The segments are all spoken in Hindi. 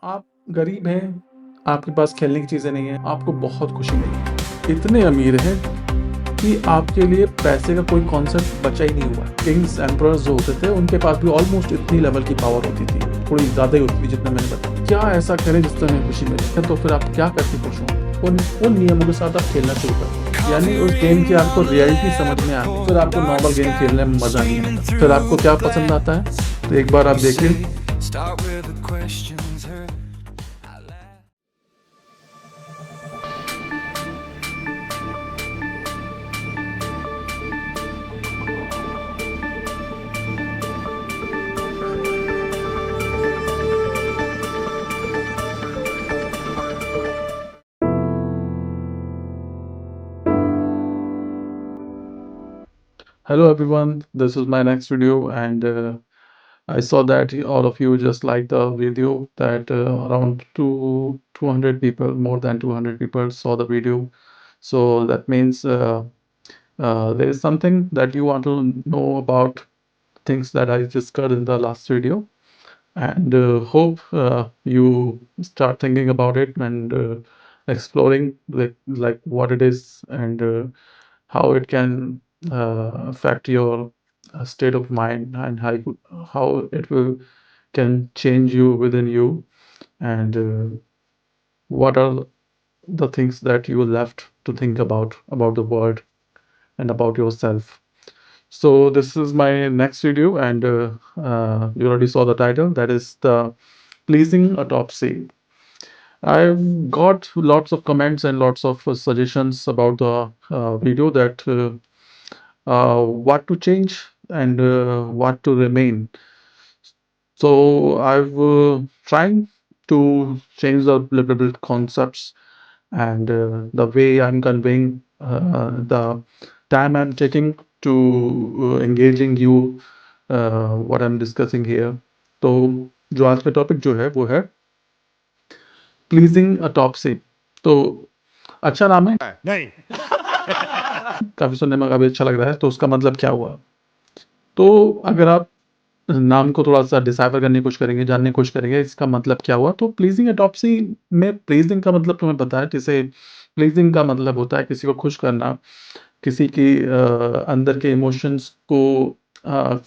आप गरीब हैं, आपके पास खेलने की चीज़ें नहीं हैं, आपको बहुत खुशी मिली। इतने अमीर हैं कि आपके लिए पैसे का कोई कॉन्सेप्ट बचा ही नहीं हुआ है। किंग्स, एम्परर्स जो होते थे, उनके पास भी ऑलमोस्ट इतनी लेवल की पावर होती थी, थोड़ी ज़्यादा ही होती थी जितना मैंने बताया। क्या ऐसा करें जिससे हमें खुशी मिले? तो फिर आप क्या करके खुश हों? उन नियमों के साथ आप खेलना शुरू करें। यानी उस गेम की आपको रियलिटी समझ में आ गई, फिर आपको नॉर्मल गेम खेलने में मज़ा नहीं आएगा। फिर आपको क्या पसंद आता है? तो एक बार आप देखिए। Hello everyone, this is my next video and I saw that all of you just liked the video that around 200 people, more than 200 people saw the video. So that means there is something that you want to know about things that I discussed in the last video, and hope you start thinking about it and exploring like what it is and how it can affect your state of mind and how it will can change you within you and what are the things that you left to think about the world and about yourself. So this is my next video and you already saw the title, that is the pleasing autopsy. I've got lots of comments and lots of suggestions about the video that what to change and what to remain. So I've tried to change the little bit concepts and the way I'm conveying the time I'm taking to engaging you what I'm discussing here. तो जो आज का टॉपिक जो है वो है प्लीजिंग अटॉप्सी। तो अच्छा नाम है, नहीं। काफी सुनने में काफी अच्छा लग रहा है। तो उसका मतलब क्या हुआ? तो अगर आप नाम को थोड़ा-सा डिसाइफ़र करने की कोशिश करेंगे, जानने की कोशिश करेंगे, इसका मतलब क्या हुआ? तो प्लीज़िंग एडॉप्सी में प्लीज़िंग का मतलब तुम्हें पता है, जैसे प्लीज़िंग का मतलब होता है किसी को खुश करना, किसी की अंदर के इमोशंस को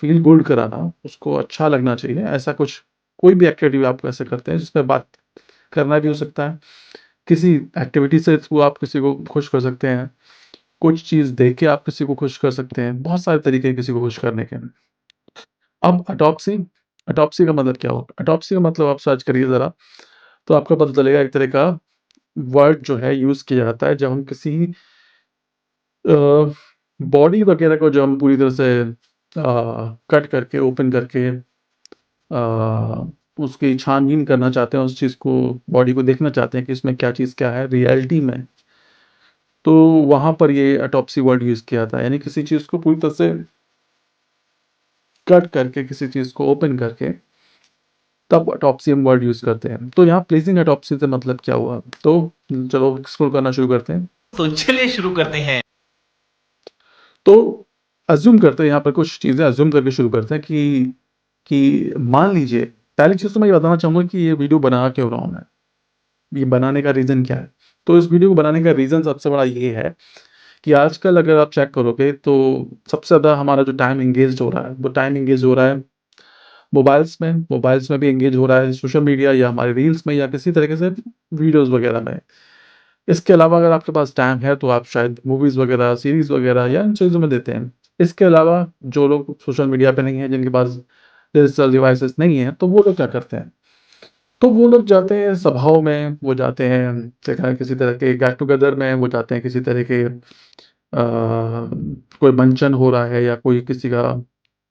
फ़ील गुड कराना, उसको अच्छा लगना चाहिए, ऐसा कुछ कोई भी एक्टिविटी आप ऐसे करते हैं, जिसपे बात करना भी हो सकता है। किसी एक्टिविटी से थ्रू आप किसी को खुश कर सकते हैं, कुछ चीज़ देख के आप किसी को खुश कर सकते हैं, बहुत सारे तरीके हैं किसी को खुश करने के। अब अटॉप्सी, अटॉप्सी का मतलब क्या होगा? अटॉप्सी का मतलब आप सर्च करिए ज़रा, तो आपको पता चलेगा एक तरह का वर्ड जो है यूज़ किया जाता है जब हम किसी अ, बॉडी वगैरह को जो हम पूरी तरह से कट करके, ओपन करके उसकी छानबीन करना चाहते हैं, उस चीज़ को बॉडी को देखना चाहते हैं कि इसमें क्या चीज़ क्या है रियलिटी में, तो वहाँ पर ये अटॉप्सी वर्ड यूज़ किया जाता है। यानी किसी चीज़ को पूरी तरह से कट करके, किसी चीज़ को ओपन करके तब अटॉप्सी हम वर्ड यूज़ करते हैं। तो यहाँ प्लीज़िंग अटॉप्सी से मतलब क्या हुआ? तो चलो एक्सप्लोर करना शुरू करते हैं। तो चलिए शुरू करते हैं। तो अज़्यूम करते हैं, यहाँ पर कुछ चीज़ें अज़्यूम करके शुरू करते हैं कि मान लीजिए, पहली चीज़ तो मैं ये बताना चाहूँगा कि ये वीडियो बना क्यों रहा हूँ मैं? ये बनाने का रीज़न क्या है? तो इस वीडियो को बनाने का रीज़न सबसे बड़ा ये है कि आजकल अगर आप चेक करोगे तो सबसे ज़्यादा हमारा जो टाइम एंगेज्ड हो रहा है, वो टाइम एंगेज हो रहा है मोबाइल्स में भी एंगेज हो रहा है, सोशल मीडिया या हमारे रील्स में या किसी तरीके से वीडियोज़ वगैरह में। इसके अलावा अगर आपके पास टाइम है तो आप शायद मूवीज़ वगैरह, सीरीज़ वगैरह या इन चीज़ों में देते हैं। इसके अलावा जो लोग सोशल मीडिया पे नहीं हैं, जिनके पास डिजिटल डिवाइसेज़ नहीं हैं, तो वो लोग क्या करते हैं? तो वो लोग जाते हैं सभाओं में, वो जाते हैं देखा है किसी तरह के गेट टुगेदर में, वो जाते हैं किसी तरह के कोई मंचन हो रहा है या कोई किसी का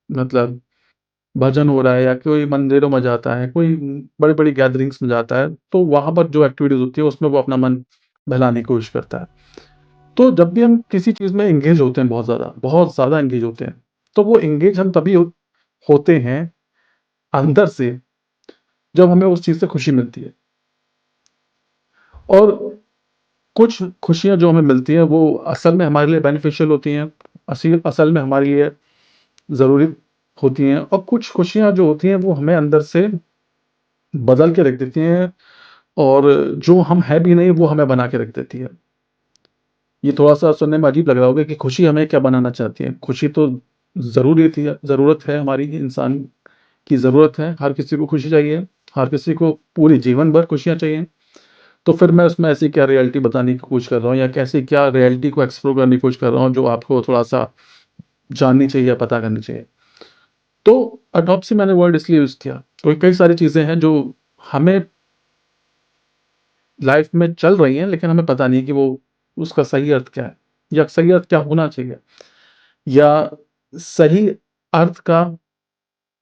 मतलब भजन हो रहा है या कोई मंदिरों में जाता है, कोई बड़ी-बड़ी गैदरिंग्स में जाता है, तो वहाँ पर जो एक्टिविटीज़ होती है उसमें वो अपना मन बहलाने की कोशिश करता है। तो जब भी हम किसी चीज़ में एंगेज होते हैं बहुत ज़्यादा एंगेज होते हैं, तो वो एंगेज हम तभी होते हैं अंदर से जब हमें उस चीज़ से खुशी मिलती है। और कुछ खुशियाँ जो हमें मिलती हैं वो असल में हमारे लिए बेनिफिशियल होती हैं, असल में हमारे लिए ज़रूरी होती हैं, और कुछ खुशियाँ जो होती हैं वो हमें अंदर से बदल के रख देती हैं और जो हम है भी नहीं वो हमें बना के रख देती है। ये थोड़ा-सा सुनने में अजीब लग रहा होगा कि खुशी हमें क्या बनाना चाहती है? खुशी तो ज़रूरत है हमारी, इंसान की ज़रूरत है, हर किसी को खुशी चाहिए, हर किसी को पूरे जीवन भर खुशियाँ चाहिए। तो फिर मैं उसमें ऐसी क्या रियलिटी बताने की कोशिश कर रहा हूँ या कैसी क्या रियलिटी को एक्सप्लोर करने की कोशिश कर रहा हूँ जो आपको थोड़ा-सा जाननी चाहिए या पता करनी चाहिए। तो अडॉप्सी मैंने वर्ड इसलिए यूज़ किया, क्योंकि कई सारी चीज़ें हैं जो हमें लाइफ़ में चल रही हैं, लेकिन हमें पता नहीं कि वो उसका सही अर्थ क्या है या सही अर्थ क्या होना चाहिए या सही अर्थ का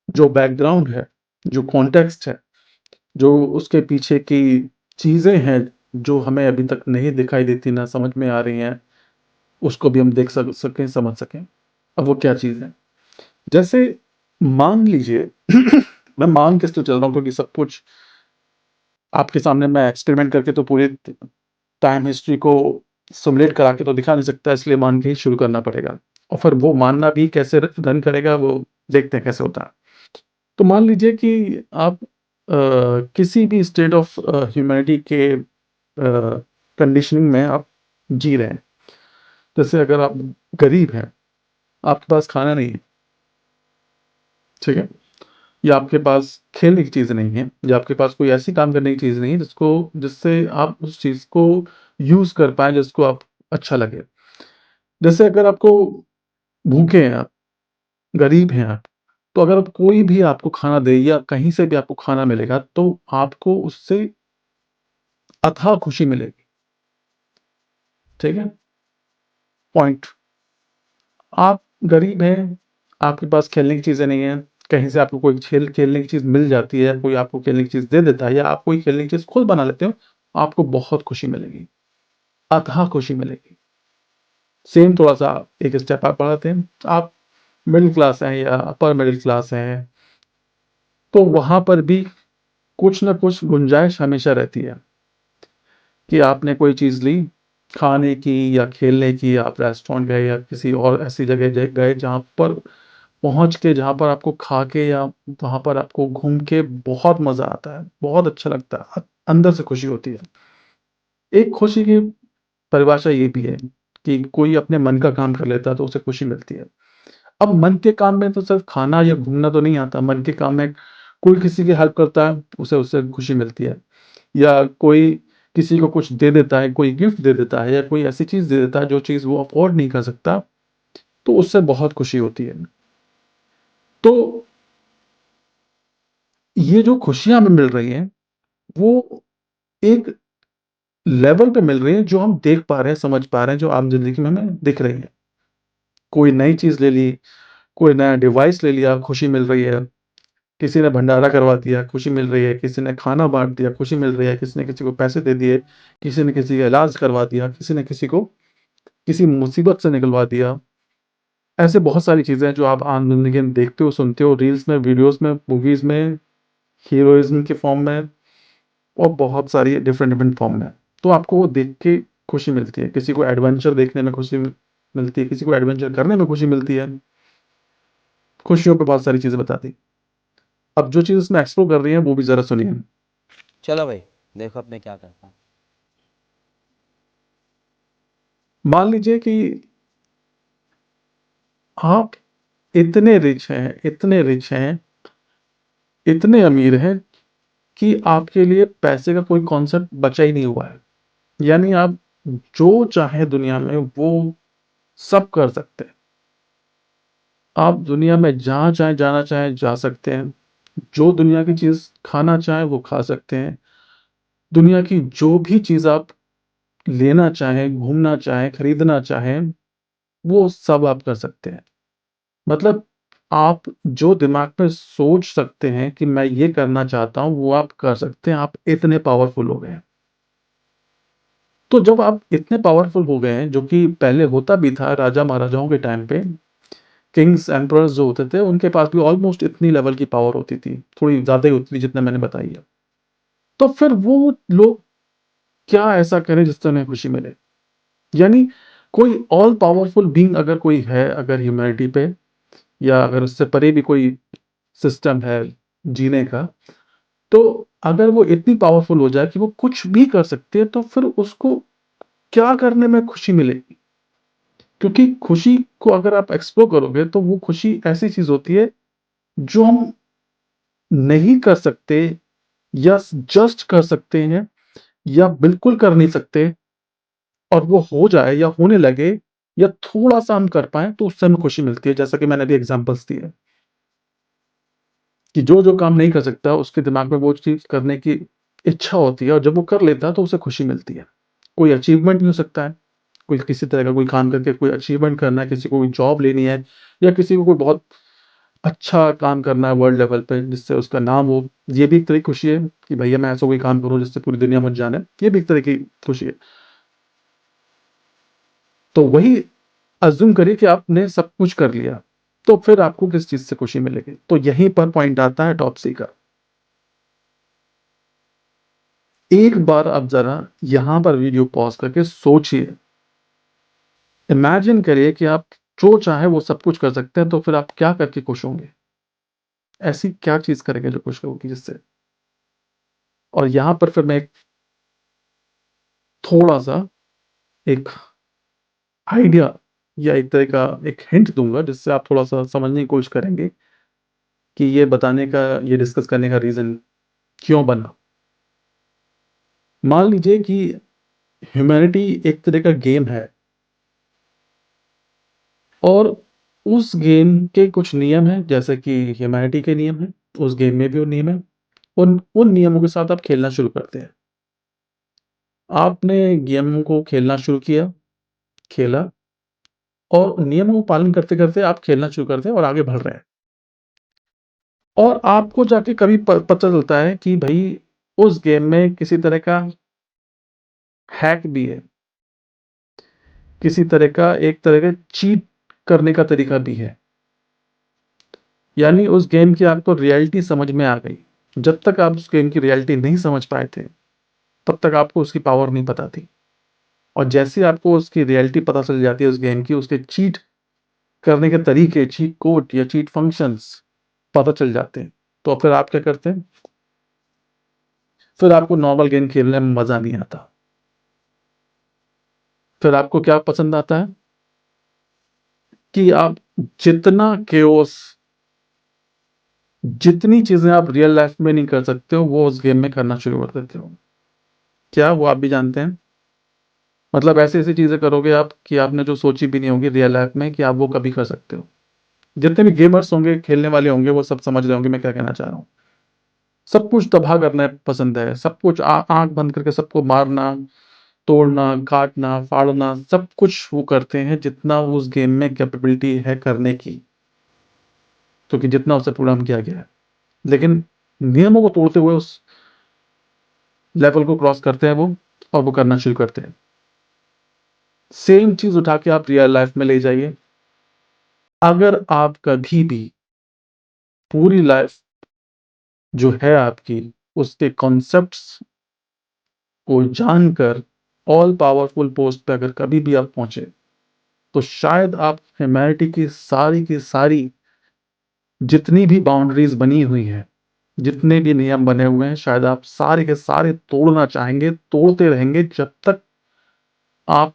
जो बैकग्राउंड है, जो कॉन्टेक्स्ट है, जो उसके पीछे की चीज़ें हैं, जो हमें अभी तक नहीं दिखाई देती, ना समझ में आ रही हैं, उसको भी हम देख सकें, समझ सकें। अब वो क्या चीज़ है? जैसे मान लीजिए मैं मान के इसलिए चल रहा हूँ क्योंकि सब कुछ आपके सामने मैं एक्सपेरिमेंट करके तो पूरी टाइम हिस्ट्री को सिमुलेट करा के तो दिखा नहीं सकता, इसलिए मान के ही शुरू करना पड़ेगा और फिर वो मानना भी कैसे रन करेगा वो देखते हैं कैसे होता है। तो मान लीजिए कि आप किसी भी स्टेट ऑफ ह्यूमैनिटी के कंडीशनिंग में आप जी रहे हैं। जैसे अगर आप गरीब हैं, आपके पास खाना नहीं है, ठीक है? या आपके पास खेलने की चीज़ नहीं है या आपके पास कोई ऐसी काम करने की चीज़ नहीं है जिससे आप उस चीज़ को यूज़ कर पाएँ, जिसको आप अच्छा लगे। जैसे अगर आपको भूखे हैं आप, गरीब हैं आप, तो अगर आप कोई भी आपको खाना दे या कहीं से भी आपको खाना मिलेगा, तो आपको उससे अथाह खुशी मिलेगी, ठीक है? पॉइंट। आप गरीब हैं, आपके पास खेलने की चीज़ें नहीं हैं, कहीं से आपको कोई खेलने की चीज़ मिल जाती है, कोई आपको खेलने की चीज़ दे देता है या आप कोई खेलने की चीज़ खुद बना लेते हो, आपको बहुत खुशी मिलेगी, अथाह खुशी मिलेगी। सेम थोड़ा-सा एक स्टेप आप बढ़ाते हैं, आप मिडल क्लास हैं या अपर मिडल क्लास हैं, तो वहाँ पर भी कुछ न कुछ गुंजाइश हमेशा रहती है कि आपने कोई चीज़ ली, खाने की या खेलने की, आप रेस्टोरेंट गए या किसी और ऐसी जगह गए जहाँ पर पहुँच के जहाँ पर आपको खा के या वहाँ पर आपको घूम के बहुत मज़ा आता है, बहुत अच्छा लगता है, अंदर से खुशी होती है। एक खुशी की परिभाषा ये भी है कि कोई अपने मन का काम कर लेता है तो उसे खुशी मिलती है। अब मन के काम में तो सिर्फ़ खाना या घूमना तो नहीं आता, मन के काम में कोई किसी की हेल्प करता है, उसे उससे खुशी मिलती है या कोई किसी को कुछ दे देता है, कोई गिफ्ट दे देता है या कोई ऐसी चीज़ दे देता है जो चीज़ वो अफ़ोर्ड नहीं कर सकता, तो उससे बहुत खुशी होती है। तो ये जो खुशियाँ हमें मिल रही हैं, वो एक लेवल पे मिल रही हैं जो हम देख पा रहे हैं, समझ पा रहे हैं, जो आम ज़िंदगी में हमें दिख रही हैं। कोई नई चीज़ ले ली, कोई नया डिवाइस ले लिया, खुशी मिल रही है। किसी ने भंडारा करवा दिया, खुशी मिल रही है। किसी ने खाना बाँट दिया, खुशी मिल रही है। किसी ने किसी को पैसे दे दिए, किसी ने किसी का इलाज करवा दिया, किसी ने किसी को किसी मुसीबत से निकलवा दिया। ऐसे बहुत सारी चीज़ें हैं जो आप आम ज़िंदगी में देखते हो, सुनते हो, रील्स में, वीडियोज़ में, मूवीज़ में, हीरोइज़्म के फ़ॉर्म में और बहुत सारी डिफरेंट फॉर्म में। तो आपको वो देख के खुशी मिलती है। किसी को एडवेंचर देखने में खुशी मिलती है, किसी को एडवेंचर करने में खुशी मिलती है। खुशियों पे बहुत सारी चीज़ें बता दी। अब जो चीज़ इसमें एक्सप्लोर कर रही हैं, वो भी ज़रा सुनिए। चलो भाई, देखो अब मैं क्या करता हूँ। मान लीजिए कि आप इतने रिच हैं, इतने अमीर हैं कि आपके लिए पैसे का कोई कॉन्सेप्ट बचा ही नहीं हुआ है। यानी आप जो चाहें दुनिया में वो सब कर सकते हैं। आप दुनिया में जहाँ चाहें जाना चाहें जा सकते हैं। जो दुनिया की चीज़ खाना चाहें वो खा सकते हैं। दुनिया की जो भी चीज़ आप लेना चाहें, घूमना चाहें, खरीदना चाहें, वो सब आप कर सकते हैं। मतलब आप जो दिमाग में सोच सकते हैं कि मैं ये करना चाहता हूँ, वो आप कर सकते हैं, आप इतने पावरफुल हो गए हैं। तो जब आप इतने पावरफुल हो गए हैं, जो कि पहले होता भी था राजा-महाराजाओं के टाइम पे, किंग्स, एम्परर्स जो होते थे, उनके पास भी ऑलमोस्ट इतनी लेवल की पावर होती थी, थोड़ी ज़्यादा ही होती थी जितना मैंने बताई है। तो फिर वो लोग क्या ऐसा करें जिससे उन्हें खुशी मिले? यानी कोई ऑल पावरफुल बीइंग अगर कोई है, अगर ह्यूमैनिटी पे या अगर उससे परे भी कोई सिस्टम है जीने का, तो अगर वो इतनी पावरफुल हो जाए कि वो कुछ भी कर सकती है, तो फिर उसको क्या करने में खुशी मिलेगी? क्योंकि खुशी को अगर आप एक्सप्लोर करोगे, तो वो खुशी ऐसी चीज़ होती है, जो हम नहीं कर सकते या जस्ट कर सकते हैं या बिल्कुल कर नहीं सकते, और वो हो जाए या होने लगे या थोड़ा-सा हम कर पाएँ, तो उससे हमें खुशी मिलती है। जैसा कि मैंने अभी एग्ज़ाम्पल्स दिए कि जो काम नहीं कर सकता, उसके दिमाग में वो चीज़ करने की इच्छा होती है, और जब वो कर लेता है, तो उसे खुशी मिलती है। कोई अचीवमेंट भी हो सकता है, कोई किसी तरह का कोई काम करके कोई अचीवमेंट करना है, किसी को कोई जॉब लेनी है, या किसी को कोई बहुत अच्छा काम करना है वर्ल्ड लेवल पे, जिससे उसका नाम हो। ये भी एक तरह की खुशी है कि भैया मैं ऐसा कोई काम करूँ जिससे पूरी दुनिया मुझे जाने। ये भी एक तरह की खुशी है। तो वही अज़्यूम करिए कि आपने सब कुछ कर लिया, तो फिर आपको किस चीज़ से खुशी मिलेगी? तो यहीं पर पॉइंट आता है टॉपसी का। एक बार आप ज़रा यहाँ पर वीडियो पॉज़ करके सोचिए। इमेजिन करिए कि आप जो चाहे वो सब कुछ कर सकते हैं, तो फिर आप क्या करके खुश होंगे? ऐसी क्या चीज़ करेंगे जो खुश होगी जिससे? और यहाँ पर फिर मैं एक थोड़ा-सा एक आइडिया या एक तरह का एक हिंट दूँगा, जिससे आप थोड़ा-सा समझने की कोशिश करेंगे कि ये बताने का, ये डिस्कस करने का रीज़न क्यों बना। मान लीजिए कि ह्यूमैनिटी एक तरह का गेम है, और उस गेम के कुछ नियम हैं, जैसे कि ह्यूमैनिटी के नियम हैं, उस गेम में भी वो नियम हैं। उन नियमों के साथ आप खेलना शुरू करते हैं। आपने गेम को खेलना शुरू किया, खेला, और नियमों का पालन करते-करते आप खेलना शुरू करते हैं और आगे बढ़ रहे हैं। और आपको जाके कभी पता चलता है कि भई उस गेम में किसी तरह का हैक भी है, किसी तरह का एक तरह का चीट करने का तरीका भी है। यानी उस गेम की आपको रियलिटी समझ में आ गई। जब तक आप उस गेम की रियलिटी नहीं समझ पाए थे, तब तक आपको उसकी पावर नहीं पता थी। और जैसे ही आपको उसकी रियलिटी पता चल जाती है उस गेम की, उसके चीट करने के तरीके, चीट कोड या चीट फंक्शंस पता चल जाते हैं, तो फिर आप क्या करते हैं? फिर आपको नॉर्मल गेम खेलने में मज़ा नहीं आता। फिर आपको क्या पसंद आता है? कि आप जितना केओस, जितनी चीज़ें आप रियल लाइफ़ में नहीं कर सकते हो, वो उस गेम में करना शुरू कर देते हो। क्या वो आप भी जानते हैं? मतलब ऐसी-ऐसी चीज़ें करोगे आप कि आपने जो सोची भी नहीं होंगी रियल लाइफ़ में कि आप वो कभी कर सकते हो। जितने भी गेमर्स होंगे, खेलने वाले होंगे, वो सब समझ रहे होंगे मैं क्या कहना चाह रहा हूँ। सब कुछ तबाह करना पसंद है, सब कुछ आँख बंद करके सबको मारना, तोड़ना, काटना, फाड़ना, सब कुछ वो करते हैं जितना उस गेम में कैपेबिलिटी है करने की, क्योंकि जितना उसे प्रोग्राम किया गया है। लेकिन नियमों को तोड़ते हुए उस लेवल को क्रॉस करते हैं वो, और वो करना शुरू करते हैं। सेम चीज़ उठा के आप रियल लाइफ़ में ले जाइए। अगर आप कभी भी पूरी लाइफ़ जो है आपकी, उसके कॉन्सेप्ट्स को जानकर ऑल पावरफुल पोस्ट पे अगर कभी भी आप पहुँचे, तो शायद आप ह्यूमैनिटी की सारी जितनी भी बाउंड्रीज़ बनी हुई हैं, जितने भी नियम बने हुए हैं, शायद आप सारे के सारे तोड़ना चाहेंगे, तोड़ते रहेंगे जब तक आप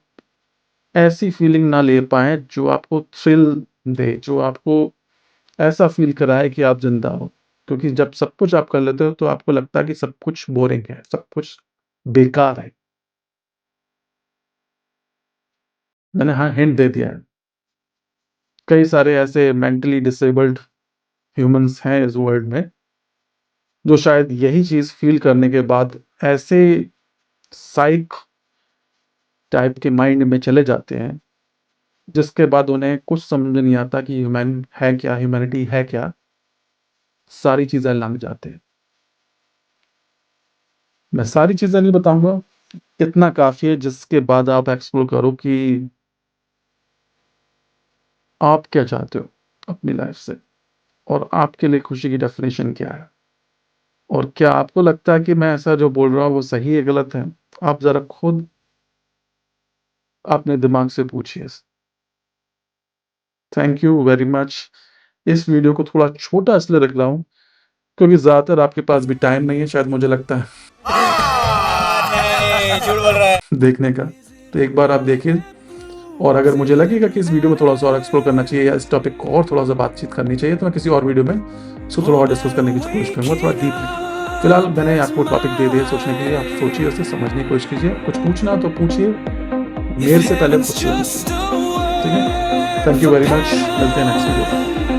ऐसी फीलिंग ना ले पाएँ जो आपको थ्रिल दे, जो आपको ऐसा फ़ील कराए कि आप ज़िंदा हो। क्योंकि जब सब कुछ आप कर लेते हो, तो आपको लगता है कि सब कुछ बोरिंग है, सब कुछ बेकार है। मैंने हाँ, हिंट दे दिया है। कई सारे ऐसे मेंटली डिसेबल्ड ह्यूमन्स हैं इस वर्ल्ड में, जो शायद यही चीज़ फ़ील करने के बाद ऐसे साइक टाइप के माइंड में चले जाते हैं, जिसके बाद उन्हें कुछ समझ में नहीं आता कि ह्यूमैनिटी है क्या? सारी चीज़ें लंघ जाते हैं। मैं सारी चीज़ें नहीं बताऊँगा, इतना काफ़ी है जिसके बाद आप एक्सप्लोर करो कि आप क्या चाहते हो अपनी लाइफ़ से, और आपके लिए खुशी की डेफ़िनेशन क्या है? और क्या आपको लगता है कि मैं ऐसा जो बोल रहा हूँ वो सही है, गलत है? आप ज़रा खुद अपने दिमाग से पूछिए। Thank you very much. इस वीडियो को थोड़ा छोटा इसलिए रख रहा हूँ क्योंकि ज़्यादातर आपके पास भी टाइम नहीं है शायद, मुझे लगता है नहीं, झूठ बोल रहा है। देखने का। तो एक बार आप देखिए, और अगर मुझे लगेगा कि इस वीडियो में थोड़ा सा और एक्सप्लोर करना चाहिए या इस टॉपिक को और थोड़ा सा बातचीत करनी चाहिए, तो मैं किसी और वीडियो में इसको थोड़ा और डिस्कस करने की कोशिश करूँगा, थोड़ा डीपली। फिलहाल मैंने आपको टॉपिक दे दिया सोचने के लिए, आप सोचिए, उसे समझने की कोशिश कीजिए। कुछ पूछना तो पूछिए, मेरे से पहले खुद से पूछिए। ठीक है, थैंक यू वेरी मच, मिलते हैं नेक्स्ट वीडियो पर।